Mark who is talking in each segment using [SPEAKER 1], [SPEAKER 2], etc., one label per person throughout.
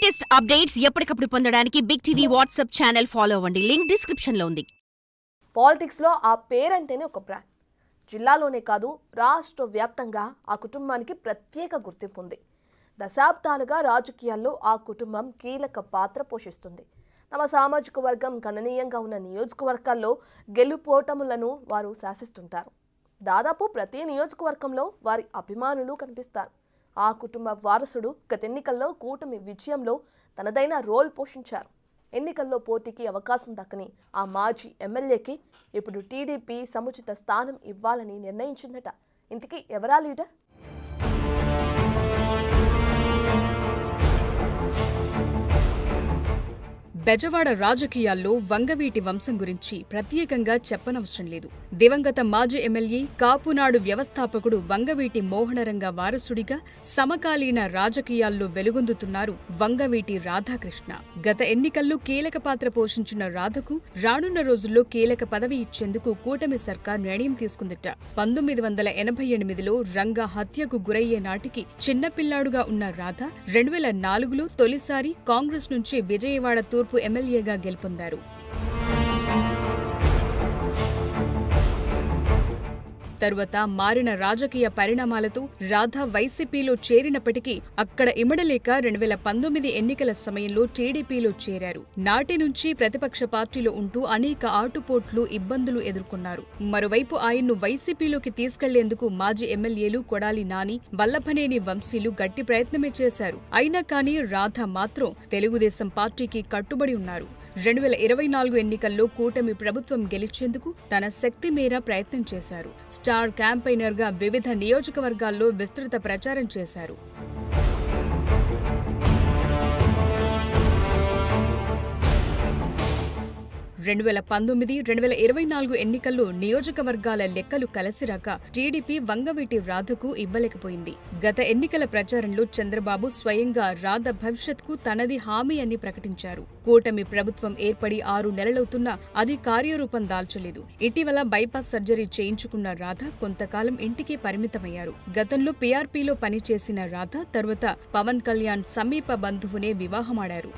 [SPEAKER 1] Latest updates ఎప్పటికప్పుడు పొందడానికి big TV WhatsApp channel follow అవ్వండి. లింక్ డిస్క్రిప్షన్ లో ఉంది.
[SPEAKER 2] పాలిటిక్స్ లో ఆ పేరంటేనే ఒక బ్రాండ్. జిల్లాలోనే కాదు రాష్ట్ర వ్యాప్తంగా ఆ కుటుంబానికి ప్రత్యేక గుర్తింపు ఉంది. దశాబ్దాలుగా రాజకీయాల్లో ఆ కుటుంబం కీలక పాత్ర పోషిస్తుంది. తమ సామాజిక వర్గం గణనీయంగా ఉన్న నియోజకవర్గాల్లో గెలుపోటములను వారు శాసిస్తుంటారు. దాదాపు ప్రతి నియోజకవర్గంలో వారి అభిమానులు కనిపిస్తారు. ఆ కుటుంబ వారసుడు గత ఎన్నికల్లో కూటమి విజయంలో తనదైన రోల్ పోషించారు. ఎన్నికల్లో పోటీకి అవకాశం దక్కని ఆ మాజీ ఎమ్మెల్యేకి ఇప్పుడు టీడీపీ సముచిత స్థానం ఇవ్వాలని నిర్ణయించిందట. ఇంతకీ ఎవరా లీడర్?
[SPEAKER 3] బెజవాడ రాజకీయాల్లో వంగవీటి వంశం గురించి ప్రత్యేకంగా చెప్పనవసరం లేదు. దివంగత మాజీ ఎమ్మెల్యే, కాపునాడు వ్యవస్థాపకుడు వంగవీటి మోహనరంగ వారసుడిగా సమకాలీన రాజకీయాల్లో వెలుగొందుతున్నారు వంగవీటి రాధాకృష్ణ. గత ఎన్నికల్లో కీలక పాత్ర పోషించిన రాధకు రానున్న రోజుల్లో కీలక పదవి ఇచ్చేందుకు కూటమి సర్కార్ నిర్ణయం తీసుకుందట. 1988లో రంగా హత్యకు గురయ్యే నాటికి చిన్నపిల్లాడుగా ఉన్న రాధ 2004లో తొలిసారి కాంగ్రెస్ నుంచి విజయవాడ తూర్పు ఎమ్మెల్యేగా గెలుపొందారు. తరువాత మారిన రాజకీయ పరిణామాలతో రాధ వైసీపీలో చేరినప్పటికీ అక్కడ ఇమడలేక 2019 ఎన్నికల సమయంలో టీడీపీలో చేరారు. నాటి నుంచి ప్రతిపక్ష పార్టీలో ఉంటూ అనేక ఆటుపోట్లు, ఇబ్బందులు ఎదుర్కొన్నారు. మరోవైపు ఆయన్ను వైసీపీలోకి తీసుకెళ్లేందుకు మాజీ ఎమ్మెల్యేలు కొడాలి నాని, వల్లభనేని వంశీలు గట్టి ప్రయత్నమే చేశారు. అయినా కానీ రాధ మాత్రం తెలుగుదేశం పార్టీకి కట్టుబడి ఉన్నారు. 2024 ఎన్నికల్లో కూటమి ప్రభుత్వం గెలిచేందుకు తన శక్తి మేర ప్రయత్నం చేశారు. స్టార్ క్యాంపెయినర్గా వివిధ నియోజకవర్గాల్లో విస్తృత ప్రచారం చేశారు. 2019, 2024 ఎన్నికల్లో నియోజకవర్గాల లెక్కలు కలసిరాక టీడీపీ వంగవీటి రాధకు ఇవ్వలేకపోయింది. గత ఎన్నికల ప్రచారంలో చంద్రబాబు స్వయంగా రాధ భవిష్యత్కు తనది హామీ అని ప్రకటించారు. కూటమి ప్రభుత్వం ఏర్పడి 6 నెలలవుతున్నా అది కార్యరూపం దాల్చలేదు. ఇటీవల బైపాస్ సర్జరీ చేయించుకున్న రాధ కొంతకాలం ఇంటికి పరిమితమయ్యారు. గతంలో పీఆర్పీలో పనిచేసిన రాధ తరువాత పవన్ కళ్యాణ్ సమీప బంధువునే వివాహమాడారు.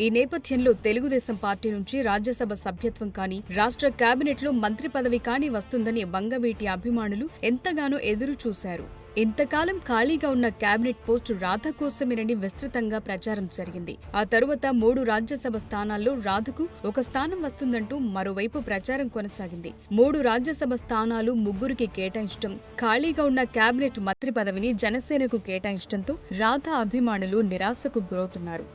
[SPEAKER 3] ఈ నేపథ్యంలో తెలుగుదేశం పార్టీ నుంచి రాజ్యసభ సభ్యత్వం కానీ, రాష్ట్ర కేబినెట్లో మంత్రి పదవి కానీ వస్తుందని వంగవీటి అభిమానులు ఎంతగానో ఎదురు చూశారు. ఇంతకాలం ఖాళీగా ఉన్న కేబినెట్ పోస్టు రాధ కోసమేనని విస్తృతంగా ప్రచారం జరిగింది. ఆ తరువాత 3 రాజ్యసభ స్థానాల్లో రాధకు ఒక స్థానం వస్తుందంటూ మరోవైపు ప్రచారం కొనసాగింది. 3 రాజ్యసభ స్థానాలు ముగ్గురికి కేటాయించడం, ఖాళీగా ఉన్న కేబినెట్ మంత్రి పదవిని జనసేనకు కేటాయించడంతో రాధ అభిమానులు నిరాశకు గురవుతున్నారు.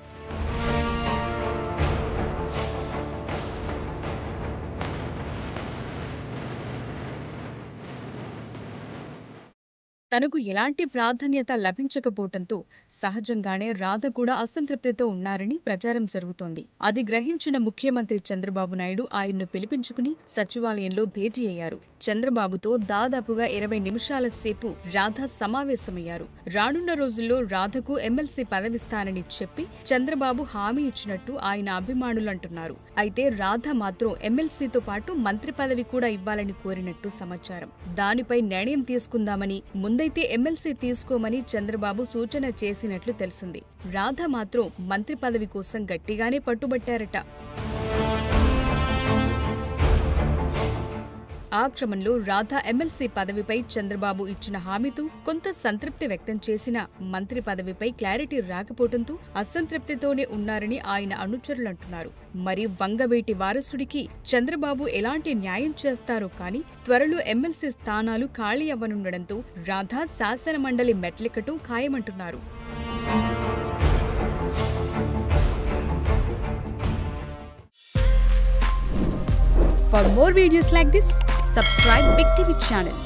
[SPEAKER 3] తనకు ఎలాంటి ప్రాధాన్యత లభించకపోవడంతో సహజంగానే రాధ కూడా అసంతృప్తితో ఉన్నారని ప్రచారం జరుగుతోంది. అది గ్రహించిన ముఖ్యమంత్రి చంద్రబాబు నాయుడు ఆయన్ను పిలిపించుకుని సచివాలయంలో భేటీ అయ్యారు. చంద్రబాబుతో దాదాపుగా 20 నిమిషాల సేపు రాధ సమావేశమయ్యారు. రానున్న రోజుల్లో రాధకు ఎమ్మెల్సీ పదవిస్తానని చెప్పి చంద్రబాబు హామీ ఇచ్చినట్టు ఆయన అభిమానులు అంటున్నారు. అయితే రాధ మాత్రం ఎమ్మెల్సీతో పాటు మంత్రి పదవి కూడా ఇవ్వాలని కోరినట్టు సమాచారం. దానిపై నిర్ణయం తీసుకుందామని, ముందైతే ఎమ్మెల్సీ తీసుకోమని చంద్రబాబు సూచన చేసినట్లు తెలిసింది. రాధ మాత్రం మంత్రి పదవి కోసం గట్టిగానే పట్టుబట్టారట. ఆ క్రమంలో రాధ ఎమ్మెల్సీ పదవిపై చంద్రబాబు ఇచ్చిన హామీతో కొంత సంతృప్తి వ్యక్తం చేసిన మంత్రి పదవిపై క్లారిటీ రాకపోవడంతో అసంతృప్తితోనే ఉన్నారని ఆయన అనుచరులంటున్నారు. మరి వంగవీటి వారసుడికి చంద్రబాబు ఎలాంటి న్యాయం చేస్తారో కానీ త్వరలో ఎమ్మెల్సీ స్థానాలు ఖాళీ అవ్వనుండడంతో రాధ శాసన మండలి మెట్లెక్కటం ఖాయమంటున్నారు. For more videos like this, subscribe Big TV channel.